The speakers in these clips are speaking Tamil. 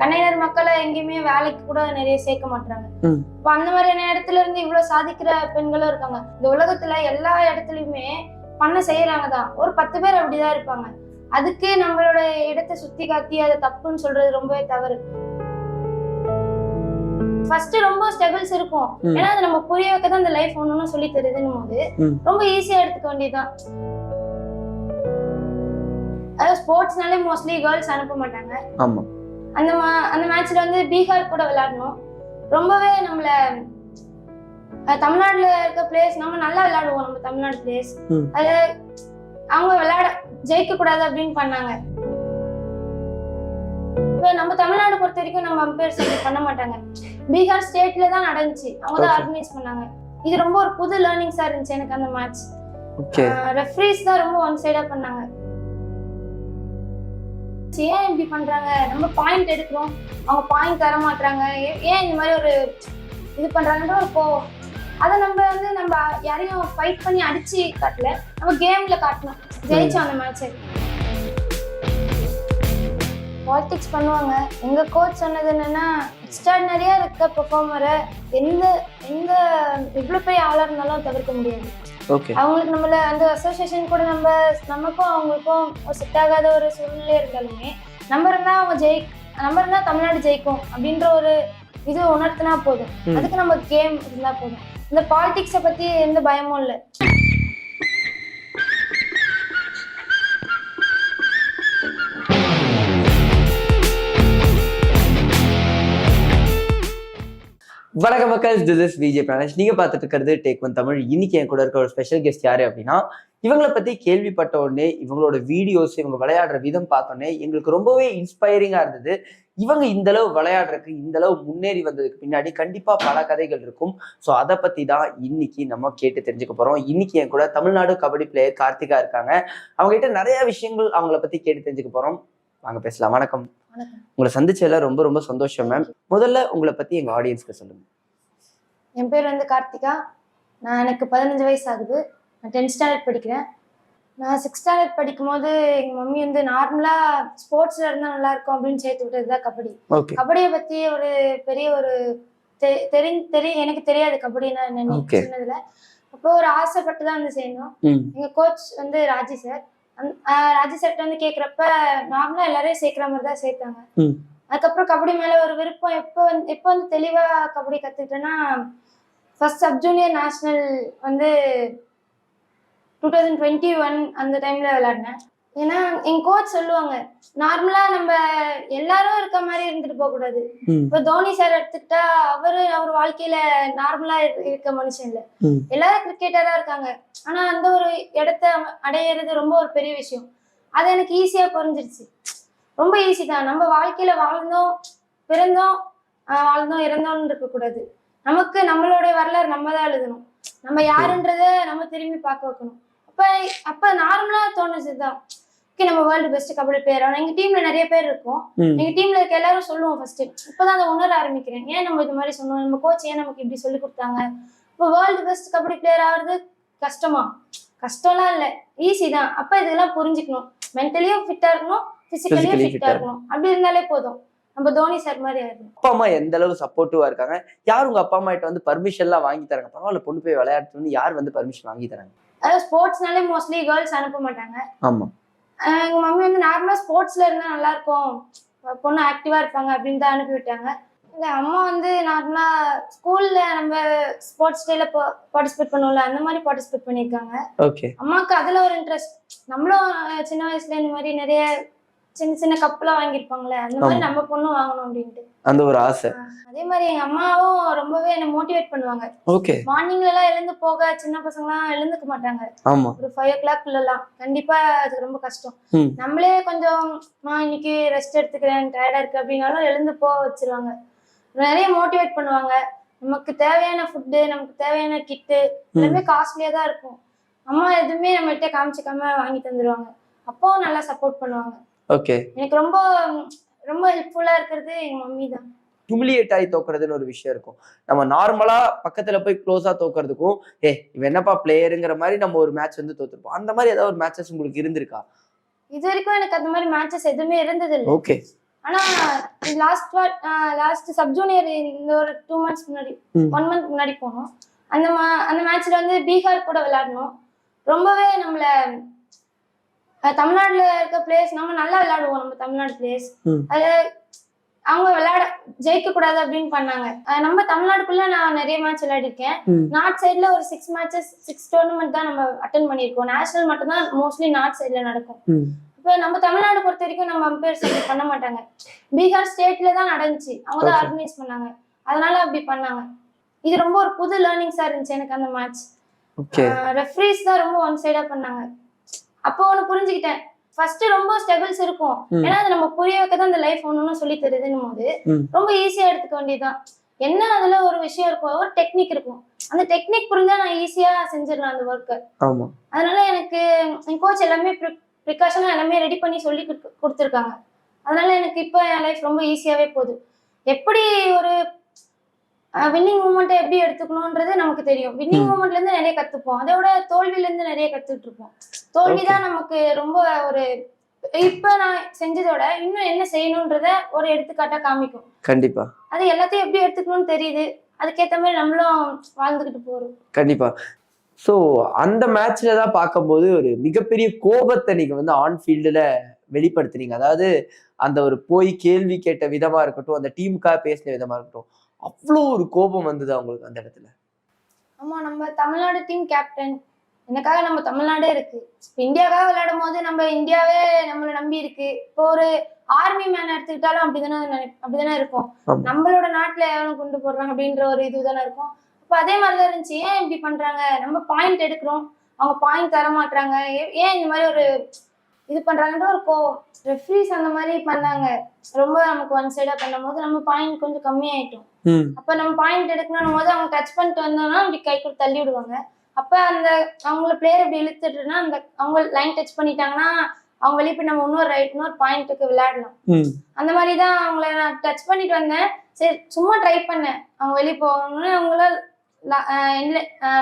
கண்ணையினர் மக்களை எங்கேயுமே வேலைக்கு கூட நிறைய சேர்க்க மாட்டாங்க. இப்ப அந்த மாதிரியான இடத்துல இருந்து இவ்வளவு சாதிக்கிற பெண்களும் இருக்காங்க. இந்த உலகத்துல எல்லா இடத்துலயுமே பண்ண செய்யறாங்கதான். ஒரு 10 பேர் அப்படிதான் இருப்பாங்க. அதுக்கு நம்மளோட இடத்தை சுத்தி காட்டி அதை தப்புன்னு சொல்றது ரொம்பவே தவறு. ஃபர்ஸ்ட் ரொம்ப ஸ்ட்ரகிள்ஸ் இருக்கும். ஏன்னா அது நம்ம புரிய வைக்க தான் இந்த லைஃப் ஒண்ணுன்னு சொல்லி தருதுன்னு போது ரொம்ப ஈஸியா எடுத்துக்க வேண்டியதுதான். அதாவது ஸ்போர்ட்ஸ்னாலே மோஸ்ட்லி கேர்ள்ஸ் அனுப்ப மாட்டாங்க. அந்த மேட்ச்ல வந்து பீகார் கூட விளையாடணும். ரொம்பவே நம்மள தமிழ்நாட்டுல இருக்க பிளேயர்ஸ் நம்ம நல்லா விளையாடுவோம். நம்ம தமிழ்நாடு பிளேயர்ஸ் அது அவங்க விளையாட ஜெயிக்க கூடாது அப்படின்னு பண்ணாங்க. இப்ப நம்ம தமிழ்நாடு பொறுத்த வரைக்கும் நம்ம அம்பையர்ஸ் அப்படி பண்ண மாட்டாங்க. பீகார் ஸ்டேட்ல தான் நடந்துச்சு. அவங்க தான் ஆர்கனைஸ் பண்ணாங்க. இது ரொம்ப ஒரு புது லேர்னிங்ஸா இருந்துச்சு எனக்கு அந்த மேட்ச். ரெஃபரீஸ் தான் ரொம்ப ஒன் சைடா பண்ணாங்க. ஏன் இப்படி பண்றாங்க? நம்ம பாயிண்ட் எடுக்கிறோம், அவங்க பாயிண்ட் தர மாட்டாங்க, ஏன் இந்த மாதிரி ஒரு இது பண்றாங்கன்ற ஒரு கோவம். அதை நம்ம வந்து நம்ம யாரையும் ஃபைட் பண்ணி அடிச்சு காட்டல, நம்ம கேம்ல காட்டணும். ஜெயிச்சோம் அந்த மேட்ச். பாலிடிக்ஸ் பண்ணுவாங்க. எங்க கோச் சொன்னது என்னன்னா, எக்ஸ்ட்ராடினரியா இருக்க பெர்ஃபார்மரை எந்த இவ்வளவு பெரிய ஆளா இருந்தாலும் தவிர்க்க முடியாது. அவங்களுக்கு நம்மள அந்த அசோசியேஷன் கூட நமக்கும் அவங்களுக்கும் செட் ஆகாத ஒரு சூழ்நிலை இருந்தாலுமே நம்ம இருந்தா தமிழ்நாடு ஜெயிக்கும் அப்படின்ற ஒரு இது உணர்த்தினா போதும். அதுக்கு நம்ம கேம் இருந்தா போதும். இந்த பாலிடிக்ஸை பத்தி எந்த பயமும் இல்லை. வணக்கம் மக்கள், திஸ் இஸ் விஜய் பிரானேஷ். நீங்க பார்த்துட்டு இருக்கிறது டேக் ஒன் தமிழ். இன்னைக்கு என் கூட இருக்க ஒரு ஸ்பெஷல் கெஸ்ட் யாரு அப்படின்னா, இவங்களை பத்தி கேள்விப்பட்ட உடனே இவங்களோட வீடியோஸ், இவங்க விளையாடுற விதம் பார்த்தோன்னே எங்களுக்கு ரொம்பவே இன்ஸ்பைரிங்கா இருந்தது. இவங்க இந்த அளவு விளையாடுறதுக்கு, இந்த அளவு முன்னேறி வந்ததுக்கு பின்னாடி கண்டிப்பா பல கதைகள் இருக்கும். ஸோ அதை பத்தி தான் இன்னைக்கு நம்ம கேட்டு தெரிஞ்சுக்க போறோம். இன்னைக்கு என் கூட தமிழ்நாடு கபடி பிளேயர் கார்த்திகா இருக்காங்க. அவங்க கிட்ட நிறைய விஷயங்கள் அவங்கள பத்தி கேட்டு தெரிஞ்சுக்க போறோம். வாங்க பேசலாம். வணக்கம். உங்களை சந்திச்சதுல ரொம்ப ரொம்ப சந்தோஷம் மேம். முதல்ல உங்களை பத்தி எங்க ஆடியன்ஸ்க்கு சொல்லுங்க. என் பேர் வந்து கார்த்திகா. எனக்கு 15 வயசு ஆகுது. நான் 10th ஸ்டாண்டர்ட் படிக்கிறேன். நான் 6th ஸ்டாண்டர்ட் படிக்கும் போது எங்க மம்மி வந்து நார்மலா ஸ்போர்ட்ஸ்ல இருந்தா நல்லா இருக்கும் அப்படின்னு சேர்த்து விட்டதுதான் கபடி. கபடியை பத்தி ஒரு பெரிய ஒரு எனக்கு தெரியாது கபடினா என்னன்னு சின்னதுல. அப்போ ஒரு ஆசைப்பட்டு தான் வந்து சேர்ந்தோம். எங்க கோச் வந்து ராஜி சார் வந்து கேக்குறப்ப நார்மலா எல்லாரையும் சேர்க்கிற மாதிரி தான் சேர்த்தாங்க. அதுக்கப்புறம் கபடி மேல ஒரு விருப்பம் எப்ப வந்து தெளிவா கபடி கத்துக்கிட்டேன்னா, ஃபர்ஸ்ட் சப் ஜூனியர் நேஷனல் வந்து 2021 அந்த டைம்ல விளையாடினேன். ஏன்னா எங்க கோச் சொல்லுவாங்க, நார்மலா நம்ம எல்லாரும் இருக்க மாதிரி இருந்துட்டு போக கூடாது. இப்ப தோனி சார் எடுத்துக்கிட்டா அவர் வாழ்க்கையில நார்மலா இருக்க மனுஷன் இல்ல. எல்லாரும் கிரிக்கெட்டரா இருக்காங்க. ஆனா அந்த ஒரு இடத்த அடையிறது ரொம்ப ஒரு பெரிய விஷயம். அது எனக்கு ஈஸியா புரிஞ்சிருச்சு. ரொம்ப ஈஸி தான். நம்ம வாழ்க்கையில பிறந்தோம் இறந்தோம்னு இருக்க கூடாது. நமக்கு நம்மளுடைய வரலாறு நம்ம தான் எழுதணும். நம்ம யாருன்றத நம்ம திரும்பி பார்க்க வைக்கணும். அப்ப நார்மலா தோணுச்சுதான், நம்ம வேர்ல்டு பெஸ்ட் கபடி பிளேயர் ஆனா எங்க டீம்ல நிறைய பேர் இருக்கும். எங்க டீம்ல இருக்க எல்லாரும் சொல்லுவோம். ஃபர்ஸ்ட் இப்பதான் அதை உணர ஆரம்பிக்கிறேன். ஏன் நம்ம இது மாதிரி சொன்னோம், நம்ம கோச் ஏன் நமக்கு இப்படி சொல்லி கொடுத்தாங்க. இப்போ வேர்ல்டு பெஸ்ட் கபடி பிளேயர் ஆகுறது கஷ்டம்லாம் இல்ல, ஈஸி தான். அப்ப இதெல்லாம் புரிஞ்சுக்கணும். மென்டலியும் ஃபிட்டா இருக்கணும், பிசிக்கலியும் ஃபிட்டா இருக்கணும். அப்படி இருந்தாலே போதும். நம்ம தோனி சார் மாதிரி ஆயிடும். அப்பா அம்மா எந்த அளவு சப்போர்ட்டிவா இருக்காங்க? யார் உங்க அப்பா அம்மா கிட்ட வந்து பர்மிஷன் எல்லாம் வாங்கி தராங்க? பரவாயில்ல, பொண்ணு போய் விளையாட்டு வந்து யார் வந்து பர்மிஷன் வாங்கி தராங்க? அதாவது ஸ்போர்ட்ஸ்னாலே மோஸ்ட்லி கேர்ள்ஸ் அனுப்ப மாட்டாங்க. ஆமா. எங்க மம்மி வந்து நார்மலா ஸ்போர்ட்ஸ்ல இருந்தா நல்லா இருக்கும், பொண்ணு ஆக்டிவா இருப்பாங்க அப்படின்னு தான் அனுப்பி விட்டாங்க. இல்ல அம்மா வந்து நார்மலா ஸ்கூல்ல நம்ம ஸ்போர்ட்ஸ் டேல பார்ட்டிசிபேட் பண்ணுவோம்ல, அந்த மாதிரி பார்ட்டிசிபேட் பண்ணிருக்காங்க. அம்மாவுக்கு அதுல ஒரு இன்ட்ரெஸ்ட். நம்மளும் சின்ன வயசுல இந்த மாதிரி நிறைய சின்ன சின்ன கப்லாம் வாங்கியிருப்பாங்களே, அந்த மாதிரி நம்ம பொண்ணும் வாங்கணும் அப்படின்ட்டு அந்த ஒரு ஆசை. அதே மாதிரி எங்க அம்மாவும் ரொம்பவே என்ன மோட்டிவேட் பண்ணுவாங்க. மார்னிங்ல எல்லாம் எழுந்து போக சின்ன பசங்க எல்லாம் எழுந்துக்க மாட்டாங்க. ஒரு 5 o'clock எல்லாம் கண்டிப்பா அது ரொம்ப கஷ்டம். நம்மளே கொஞ்சம் இன்னைக்கு ரெஸ்ட் எடுத்துக்கிறேன், டயர்டா இருக்கு அப்படின்னாலும் எழுந்து போக வச்சிருவாங்க. நிறைய மோட்டிவேட் பண்ணுவாங்க. நமக்கு தேவையான ஃபுட்டு, நமக்கு தேவையான கிட்டு எல்லாமே காஸ்ட்லியா தான் இருக்கும். அம்மா எதுவுமே நம்மகிட்ட காமிச்சிக்காம வாங்கி தந்துருவாங்க. அப்பாவும் நல்லா சப்போர்ட் பண்ணுவாங்க. எனக்கு ரொம்ப ரொம்ப ஹெல்ப்ஃபுல்லா இருக்கிறது எங்க மம்மி தான். ஹியூமிலியேட் ஆகி தோக்குறதுன்னு ஒரு விஷயம் இருக்கும். நம்ம நார்மலா பக்கத்துல போய் க்ளோஸா தோக்குறதுக்கும், இவன் என்னப்பா பிளேயருங்கிற மாதிரி நம்ம ஒரு மேட்ச் வந்து தோத்துருப்போம். அந்த மாதிரி ஏதாவது ஒரு மேட்சஸ் உங்களுக்கு இருந்திருக்கா? இது வரைக்கும் எனக்கு அந்த மாதிரி மேட்சஸ் எதுவுமே இருந்தது இல்லை. ஆனா லாஸ்ட் சப் ஜூனியர் இந்த ஒரு 2 months முன்னாடி 1 month முன்னாடி போனோம். அந்த மேட்ச்ல வந்து பீகார் கூட விளையாடணும். ரொம்பவே நம்மள தமிழ்நாட்டுல இருக்க பிளேயர்ஸ் நம்ம நல்லா விளையாடுவோம். நம்ம தமிழ்நாடு பிளேயர்ஸ் அது அவங்க ஜெயிக்க கூடாது அப்படின்னு பண்ணாங்க. நம்ம தமிழ்நாடுக்குள்ள நான் நிறைய மேட்ச் விளையாடிருக்கேன். நார்த் சைட்ல ஒரு 6 matches 6 டோர்னமெண்ட் தான் நம்ம அட்டன் பண்ணிருக்கோம். நேஷனல் மட்டும் தான் மோஸ்ட்லி நார்த் சைட்ல நடக்கும். இப்ப நம்ம தமிழ்நாடு பொறுத்த வரைக்கும் நம்ம அம்பையர்ஸ் அப்படி பண்ண மாட்டாங்க. பீகார் ஸ்டேட்ல தான் நடந்துச்சு, அவங்க தான் ஆர்கனைஸ் பண்ணாங்க, அதனால அப்படி பண்ணாங்க. இது ரொம்ப ஒரு புது லேர்னிங்ஸா இருந்துச்சு எனக்கு அந்த மேட்ச். ரெஃப்ரீஸ் தான் ரொம்ப ஒன் சைடா பண்ணாங்க. அப்போ ஒண்ணு புரிஞ்சுக்கிட்டேன், ஃபர்ஸ்ட் ரொம்ப ஸ்ட்ரகிள்ஸ் இருக்கும். ஏன்னா அது நம்ம புரிய வைக்க தான் அந்த லைஃப் ஒண்ணு சொல்லி தருதுன்னு போது ரொம்ப ஈஸியா எடுத்துக்க வேண்டியதுதான். என்ன அதுல ஒரு விஷயம் இருக்கும், ஒரு டெக்னிக் இருக்கும். அந்த டெக்னிக் புரிஞ்சா நான் ஈஸியா செஞ்சிடலாம் அந்த ஒர்க்கை. அதனால எனக்கு என் கோச் எல்லாமே ப்ரிகாஷனா எல்லாமே ரெடி பண்ணி சொல்லி கொடுத்துருக்காங்க. அதனால எனக்கு இப்போ என் லைஃப் ரொம்ப ஈஸியாவே போகுது. எப்படி ஒரு வின்னிங் மூமெண்ட்டை எப்படி எடுத்துக்கணும்ன்றது நமக்கு தெரியும். வின்னிங் மூமெண்ட்ல இருந்து நிறைய கத்துப்போம், அதோட தோல்வியில இருந்து நிறைய கத்துட்டு இருப்போம். தோல்விதான் நமக்கு ரொம்ப ஒரு இப்ப நான் செஞ்சதோட இன்னும் என்ன செய்யணும்ன்றத ஒரு எடுத்துக்காட்டா காமிக்கும். கண்டிப்பா அது எல்லாத்தையும் எப்படி எடுத்துக்கணும்னு தெரியுது, அதுக்கேற்ற மாதிரி நம்மளும் வாழ்ந்துகிட்டு போறோம். கண்டிப்பா. ஸோ அந்த மேட்ச்ல தான் பார்க்கும்போது ஒரு மிகப்பெரிய கோபத்தை நீங்க வந்து ஆன் ஃபீல்டுல வெளிப்படுத்துறீங்க. அதாவது அந்த ஒரு போய் கேள்வி கேட்ட விதமா இருக்கட்டும், அந்த டீமுக்காக பேசின விதமா இருக்கட்டும், அவ்வளோ ஒரு கோபம் வந்தது அவங்களுக்கு அந்த இடத்துல. ஆமா, நம்ம தமிழ்நாடு டீம் கேப்டன், எனக்காக நம்ம தமிழ்நாடே இருக்கு. இப்போ இந்தியாவுக்காக விளையாடும் போது நம்ம இந்தியாவே நம்மளை நம்பி இருக்கு. இப்போ ஒரு ஆர்மி மேன் எடுத்துக்கிட்டாலும் அப்படிதானே இருக்கும். நம்மளோட நாட்டுல எவனும் கொண்டு போடுறாங்க அப்படின்ற ஒரு இதுதானே இருக்கும். இப்போ அதே மாதிரிதான் இருந்துச்சு. ஏன் இப்படி பண்றாங்க, நம்ம பாயிண்ட் எடுக்கிறோம், அவங்க பாயிண்ட் தர மாட்டாங்க, ஏன் இந்த மாதிரி ஒரு இது பண்றாங்கன்ற ஒரு கோவம். ரெஃப்ரீஸ் அந்த மாதிரி பண்ணாங்க, ரொம்ப நமக்கு ஒன் சைடா பண்ணும் போது நம்ம பாயிண்ட் கொஞ்சம் கம்மியாயிட்டோம். அப்ப நம்ம பாயிண்ட் எடுக்கணும் போது அவங்க டச் பண்ணிட்டு வந்தோம்னா அப்படி கை கூட தள்ளி விடுவாங்க. அப்ப அந்த அவங்கள பிளேயர் இப்படி இழுத்துட்டுனா அந்த அவங்க லைன் டச் பண்ணிட்டாங்கன்னா அவங்க வெளியே போய் நம்ம இன்னொரு பாயிண்ட்டுக்கு விளையாடலாம். அந்த மாதிரிதான் அவங்கள நான் டச் பண்ணிட்டு வந்தேன். சரி சும்மா ட்ரை பண்ணேன், அவங்க வெளியே போகணும்னு அவங்கள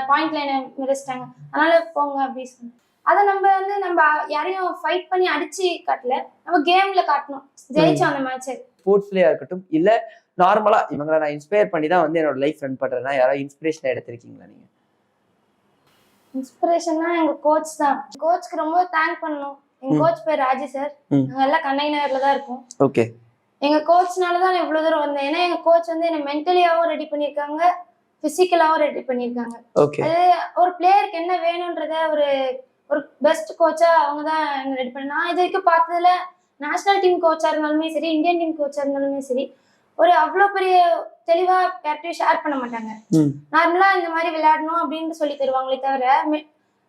பாயிண்ட் லைனை மிதிச்சிட்டாங்க, அதனால போங்க அப்படின்னு சொன்னேன். அதை நம்ம யாரையும் ஃபைட் பண்ணி அடிச்சு காட்டல, நம்ம கேம்ல காட்டணும், ஜெயிச்சோம் அந்த மேட்ச். ஸ்போர்ட்ஸ்லயா இருக்கட்டும் இல்ல நார்மலா இவங்களை நான் இன்ஸ்பயர் பண்ணி தான் வந்து என்னோட லைஃப் ரன் பண்றேன்னா யாராவது இன்ஸ்பிரேஷன் எடுத்திருக்கீங்களா நீங்க? இன்ஸ்பிரேஷன்னா எங்க கோச் தான். கோச்சுக்கு ரொம்ப தேங்க் பண்ணணும். எங்க கோச் பேர் ராஜி சார், நாங்க எல்லாம் கண்ணகி நகர்ல தான் இருக்கோம். ஓகே. எங்க கோச்னாலதான் நான் இவ்வளவு தூரம் வந்தேன். ஏன்னா எங்க கோச் வந்து என்ன மென்டலியாவும் ரெடி பண்ணிருக்காங்க, பிசிக்கலாவும் ரெடி பண்ணிருக்காங்க. அது ஒரு பிளேயருக்கு என்ன வேணும்ன்றத ஒரு பெஸ்ட் கோச்சா அவங்க தான் என்ன ரெடி பண்ண. நான் இது வரைக்கும் பார்த்ததுல நேஷனல் டீம் கோச்சா இருந்தாலுமே சரி, இந்தியன் டீம் கோச்சா இருந்தாலுமே சரி, ஒரு அவ்வளவு பெரிய தெளிவா யார்ட்டையும் ஷேர் பண்ண மாட்டாங்க. நார்மலா இந்த மாதிரி விளையாடணும் அப்படின்னு சொல்லி தருவாங்களே தவிர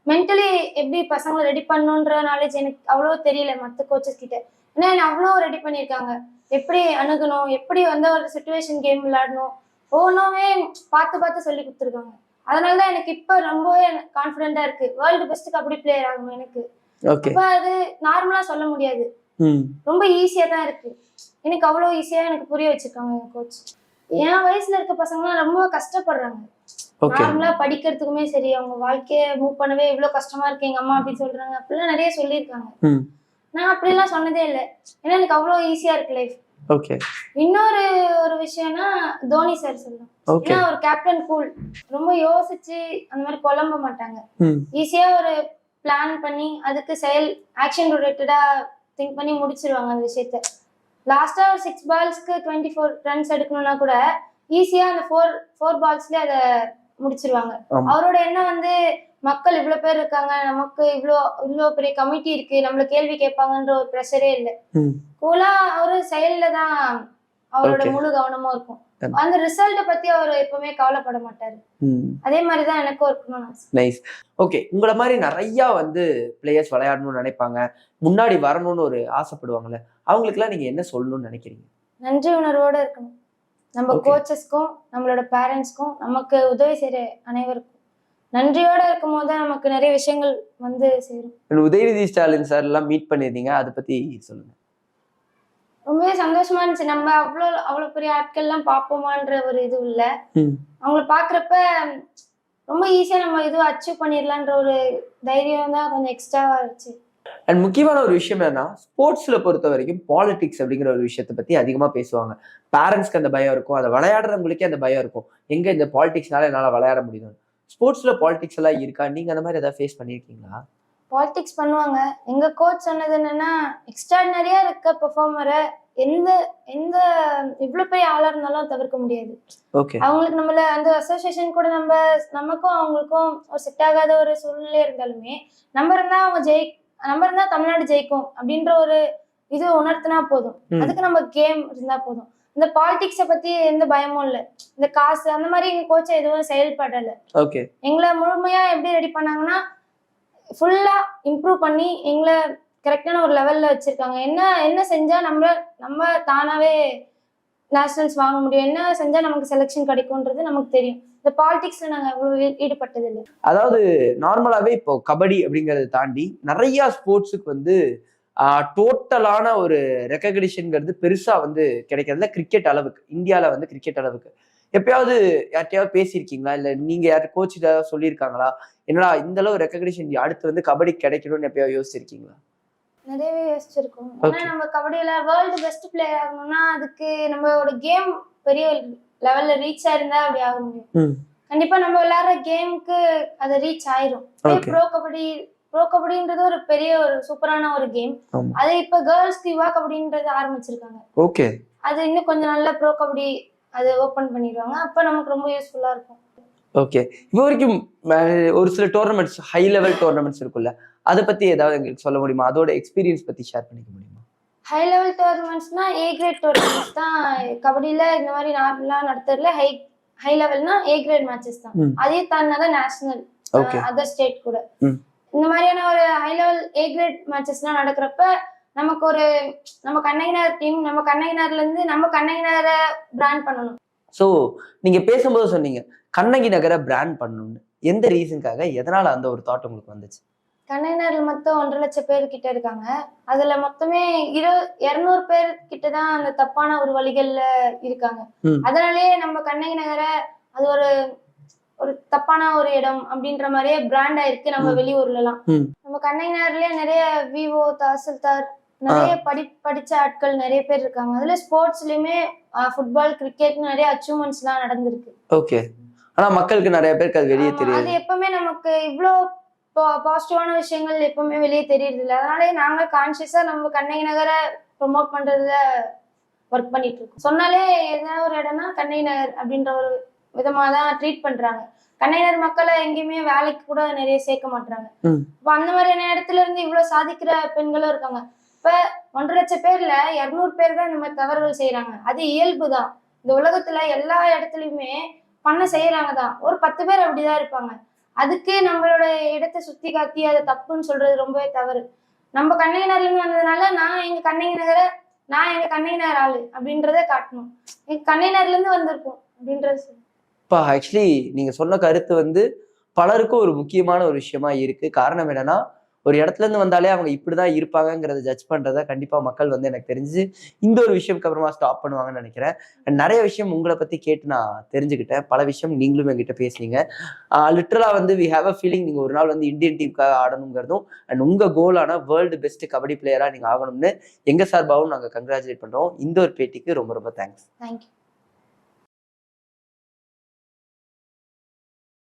மென்டலி எப்படி பசங்களை ரெடி பண்ணணுன்ற நாலேஜ் எனக்கு அவ்வளோ தெரியல மற்ற கோச்சஸ் கிட்ட. ஏன்னா என்ன அவ்வளோ ரெடி பண்ணியிருக்காங்க, எப்படி அணுகணும், எப்படி வந்து ஒரு சிச்சுவேஷன் கேம் விளையாடணும், ஒவ்வொன்றுமே பார்த்து சொல்லி கொடுத்துருக்காங்க. அதனாலதான் எனக்கு இப்ப ரொம்பவே கான்பிடென்டா இருக்கு, வேர்ல்டு பெஸ்ட் கபடி பிளேயர் ஆகணும் எனக்கு. அப்ப அது நார்மலா சொல்ல முடியாது, ரொம்ப ஈஸியா தான் இருக்கு. எனக்கு அவ்வளவு ஈஸியா எனக்கு புரிய வச்சிருக்காங்க என் கோச். என் வயசுல இருக்க பசங்கலாம் ரொம்ப கஷ்டப்படுறாங்க. நார்மலா படிக்கிறதுக்குமே சரி, அவங்க வாழ்க்கைய மூவ் பண்ணவே இவ்வளவு கஷ்டமா இருக்கு எங்க அம்மா அப்படின்னு சொல்றாங்க, அப்படிலாம் நிறைய சொல்லியிருக்காங்க. நான் அப்படிலாம் சொன்னதே இல்லை, ஏன்னா எனக்கு அவ்வளவு ஈஸியா இருக்கு லைஃப். இன்னொரு ஒரு விஷயம்னா தோனி சார் சொல்லலாம். ஏன்னா ஒரு கேப்டன் கூல், ரொம்ப யோசிச்சு அந்த மாதிரி குழம்ப மாட்டாங்க. ஈஸியா ஒரு பிளான் பண்ணி அதுக்கு ஆக்ஷன் ரிலேட்டடா திங்க் பண்ணி முடிச்சிருவாங்க அந்த விஷயத்த. லாஸ்டா ஒரு 6 balls-க்கு 24 runs எடுக்கணும்னா கூட ஈஸியா அந்த 4 balls-லயே அதை முடிச்சிருவாங்க. அவரோட எண்ணம் வந்து மக்கள் இவ்வளவு பேர் இருக்காங்க, நமக்கு இவ்வளவு பெரிய கமிட்டி இருக்கு, நம்மள கேள்வி கேட்பாங்கன்ற ஒரு ப்ரெஷரே இல்லை. கூலா அவரு செயல்ல தான் அவரோட முழு கவனமும் இருக்கும். அந்த ரிசல்ட்ட பத்தி அவர் எப்பவுமே கவலைப்பட மாட்டாரு. அதே மாதிரிதான் எனக்கும் இருக்கணும். நைஸ். ஓகே, உங்களை மாதிரி நிறைய வந்து பிளேயர்ஸ் விளையாடணும்னு நினைப்பாங்க, முன்னாடி வரணும்னு ஒரு ஆசைப்படுவாங்கல்ல, அவங்களுக்கு எல்லாம் நீங்க என்ன சொல்லணும்னு நினைக்கிறீங்க? நன்றி உணர்வோட இருக்கணும். நம்ம கோச்சஸ்க்கும் நம்மளோட பேரண்ட்ஸ்க்கும் நமக்கு உதவி செய்யற அனைவருக்கும் நன்றியோட இருக்கும் போது நமக்கு நிறைய விஷயங்கள் வந்து சேரும். உதயநிதி ஸ்டாலின் சார் எல்லாம் மீட் பண்ணிருந்தீங்க, அதை பத்தி சொல்லுங்க. ரொம்பவே சந்தோஷமா இருந்துச்சு. நம்ம அவ்வளவு பெரிய ஆட்கள் எல்லாம் பார்ப்போமான்ற ஒரு இது இல்ல, அவங்களை பாக்குறப்ப ரொம்ப ஈஸியா நம்ம இதுவும் அச்சீவ் பண்ணிடலான்ற ஒரு தைரியம் தான் கொஞ்சம் எக்ஸ்ட்ராவா இருந்துச்சு. அண்ட் முக்கியமான ஒரு விஷயம் என்னன்னா, ஸ்போர்ட்ஸ்ல பொறுத்த வரைக்கும் பாலிடிக்ஸ் அப்படிங்கிற ஒரு விஷயத்தை பத்தி அதிகமா பேசுவாங்க. பேரண்ட்ஸ்க்கு அந்த பயம் இருக்கும், அதை விளையாடுறவங்களுக்கே அந்த பயம் இருக்கும். எங்க இந்த பாலிடிக்ஸ்னால என்னால விளையாட முடியும். ஸ்போர்ட்ஸ்ல பாலிடிக்ஸ் எல்லாம் இருக்கா? நீங்க அந்த மாதிரி ஏதாவது ஃபேஸ் பண்ணியிருக்கீங்களா? பாலிடிக்ஸ் பண்ணுவாங்க. எங்க கோச் சொன்னது என்னன்னா, எக்ஸ்ட்ராடினரியா இருக்க பெர்ஃபார்மரை எந்த எந்த இவ்வளவு பெரிய ஆளா இருந்தாலும் தவிர்க்க முடியாது. ஓகே. அவங்களுக்கு நம்மள அந்த அசோசியேஷன் கூட நமக்கும் அவங்களுக்கும் ஒரு செட் ஆகாத ஒரு சூழ்நிலை இருந்தாலுமே, நம்ம இருந்தா நம்ம இருந்தா தமிழ்நாடு ஜெயிக்கும் அப்படின்ற ஒரு இது உணர்த்தினா போதும். அதுக்கு நம்ம கேம் இருந்தா போதும். இந்த பாலிடிக்ஸ பத்தி எந்த பயமும் இல்ல. இந்த காசு அந்த மாதிரி எங்க கோச்ச எதுவும் செயல்படல. ஓகே. எங்களை முழுமையா எப்படி ரெடி பண்ணாங்கன்னா, ஃபுல்லா இம்ப்ரூவ் பண்ணி எங்களை கரெக்டான ஒரு லெவல்ல வச்சிருக்காங்க. என்ன செஞ்சா நம்ம தானாவே நேஷனல்ஸ் வாங்க முடியும், என்ன செஞ்சா நமக்கு செலெக்ஷன் கிடைக்கும்ன்றது நமக்கு தெரியும். இந்த பாலிடிக்ஸ்ல நாங்க அவ்வளவு ஈடுபட்டது இல்லை. அதாவது நார்மலாவே இப்போ கபடி அப்படிங்கறத தாண்டி நிறைய ஸ்போர்ட்ஸுக்கு வந்து டோட்டலான ஒரு ரெக்கக்னிஷன்ங்கிறது பெருசா வந்து கிடைக்கிறதுல கிரிக்கெட் அளவுக்கு, இந்தியால வந்து கிரிக்கெட் அளவுக்கு எப்பயாவது யார்ட்டையாவது பேசியிருக்கீங்களா? இல்ல நீங்க யார் கோச் ஏதாவது சொல்லியிருக்காங்களா? என்னடா இந்த அளவு ரெக்கக்னிஷன் அடுத்து வந்து கபடி கிடைக்கணும்னு எப்பயாவது யோசிச்சிருக்கீங்களா? நிறையவே யோசிச்சிருக்கோம். ஏன்னா நம்ம கபடியில வேர்ல்டு பெஸ்ட் பிளேயர் ஆகணும்னா அதுக்கு நம்மளோட கேம் பெரிய லெவல்ல ரீச் ஆயிருந்தா அப்படி ஆக முடியும். கண்டிப்பா நம்ம விளையாடுற கேமுக்கு அது ரீச் ஆயிரும். ப்ரோ கபடின்றது ஒரு பெரிய ஒரு சூப்பரான ஒரு கேம். அது இப்ப கேர்ள்ஸ்க்கு யுவா கபடின்றது ஆரம்பிச்சிருக்காங்க. ஓகே. அது இன்னும் கொஞ்சம் நல்ல ப்ரோ கபடி அது ஓபன் பண்ணிடுவாங்க. அப்ப நமக்கு ரொம்ப யூஸ்ஃபுல்லா இருக்கும். ஓகே. இப்போ வரைக்கும் ஒரு சில டோர்னமெண்ட்ஸ், ஹை லெவல் டோர்னமெண்ட்ஸ் இருக்குல்ல, அதை பத்தி ஏதாவது எங்களுக்கு சொல்ல முடியுமா? அதோட எக்ஸ்பீரியன்ஸ் பத்தி ஷேர் பண்ணிக்க முடியுமா? ஹை லெவல் டோர்னமெண்ட்ஸ்னா ஏ கிரேட் டோர்னமெண்ட்ஸ் தான் கபடியில இந்த மாதிரி நார்மலா நடத்துறதுல ஹை லெவல்னா ஏ கிரேட் மேட்சஸ் தான். அதே தாண்டினாதான் நேஷனல், அதர் ஸ்டேட் கூட. இந்த மாதிரியான ஒரு ஹை லெவல் ஏ கிரேட் மேட்சஸ்லாம் நடக்கிறப்ப நமக்கு ஒரு நம்ம கண்ணகினார் டீம், நம்ம கண்ணகினார்ல இருந்து நம்ம கண்ணகினாரை பிராண்ட் பண்ணணும். சோ நீங்க பேசும்போது சொன்னீங்க கண்ணகி நகரை பிராண்ட் பண்ணணும்னு. எந்த ரீசனுக்காக, எதனால அந்த ஒரு தாட் உங்களுக்கு வந்துச்சு? கண்ணகினார்ல மொத்தம் 1.5 லட்சம் பேர் கிட்ட இருக்காங்க. அதுல மொத்தமே 200 பேர் கிட்டதான் அந்த தப்பான ஒரு வழிகள்ல இருக்காங்க. அதனாலேயே நம்ம கண்ணகி நகரை அது ஒரு தப்பான ஒரு இடம் அப்படின்ற மாதிரியே பிராண்ட் ஆயிருக்கு நம்ம வெளியூர்ல எல்லாம். நம்ம கண்ணகினார்லயே நிறைய விவோ, தாசில்தார், நிறைய படிச்ச ஆட்கள் நிறைய பேர் இருக்காங்க. அதுல ஸ்போர்ட்ஸ்லயுமே ஃபுட்பால், கிரிக்கெட் நிறைய அச்சீவ்மெண்ட்ஸ் எல்லாம் நடந்திருக்கு. ஓகே. ஆனா மக்களுக்கு நிறைய பேருக்கு அது வெளியே தெரியாது. அது எப்பவுமே நமக்கு இவ்ளோ பாசிட்டிவான விஷயங்கள் எப்பவுமே வெளியே தெரியறது இல்லை. அதனாலே நாங்க கான்சியஸா நம்ம கண்ணகி நகரை ப்ரொமோட் பண்றதுல ஒர்க் பண்ணிட்டு இருக்கோம். சொன்னாலே ஏதாவது ஒரு இடம்னா கண்ணகி நகர் அப்படின்ற ஒரு விதமா தான் ட்ரீட் பண்றாங்க. கண்ணகி நகர் மக்களை எங்கேயுமே வேலைக்கு கூட நிறைய சேர்க்க மாட்டாங்க. இப்ப அந்த மாதிரியான இடத்துல இருந்து இவ்வளவு சாதிக்கிற பெண்களும் இருக்காங்க. இப்ப 1.5 லட்சம் பேர்ல 200 பேர் தான் இந்த மாதிரி தவறுகள் செய்யறாங்க. அது இயல்புதான். இந்த உலகத்துல எல்லா இடத்துலயுமே செய்யறாங்க தான். ஒரு 10 பேர் அப்படிதான் இருப்பாங்க. அதுக்கு நம்மளோட இடத்தை சுத்தி காட்டி அதை தப்புன்னு சொல்றது ரொம்பவே தவறு. நம்ம கண்ணகி நகர்ல இருந்து வந்ததுனால நான் எங்க கண்ணகி நகர் ஆளு அப்படின்றத காட்டணும். எங்க கண்ணகி நகர்ல இருந்து வந்திருக்கோம் அப்படின்றது. இப்போ ஆக்சுவலி நீங்க சொன்ன கருத்து வந்து பலருக்கும் ஒரு முக்கியமான ஒரு விஷயமா இருக்கு. காரணம் என்னன்னா, ஒரு இடத்துல இருந்து வந்தாலே அவங்க இப்படிதான் இருப்பாங்கிறத ஜட்ஜ் பண்றத கண்டிப்பா மக்கள் வந்து எனக்கு தெரிஞ்சு இந்த ஒரு விஷயம்க்கு அப்புறமா ஸ்டாப் பண்ணுவாங்கன்னு நினைக்கிறேன். நிறைய விஷயம் உங்களை பத்தி கேட்டு நான் தெரிஞ்சுக்கிட்டேன். பல விஷயம் நீங்களும் என்கிட்ட பேசுனீங்க. லிட்டரலா வந்து வி ஹேவ் அ ஃபீலிங் நீங்க ஒரு நாள் வந்து இந்தியன் டீமுக்காக ஆடணுங்கிறதும் அண்ட் உங்க கோலான வேர்ல்டு பெஸ்ட் கபடி பிளேயரா நீங்க ஆகணும்னு எங்க சார்பாகவும் நாங்க கங்க்ராச்சுலேட் பண்றோம். இந்த ஒரு பேட்டிக்கு ரொம்ப ரொம்ப தேங்க்ஸ். தேங்க்யூ.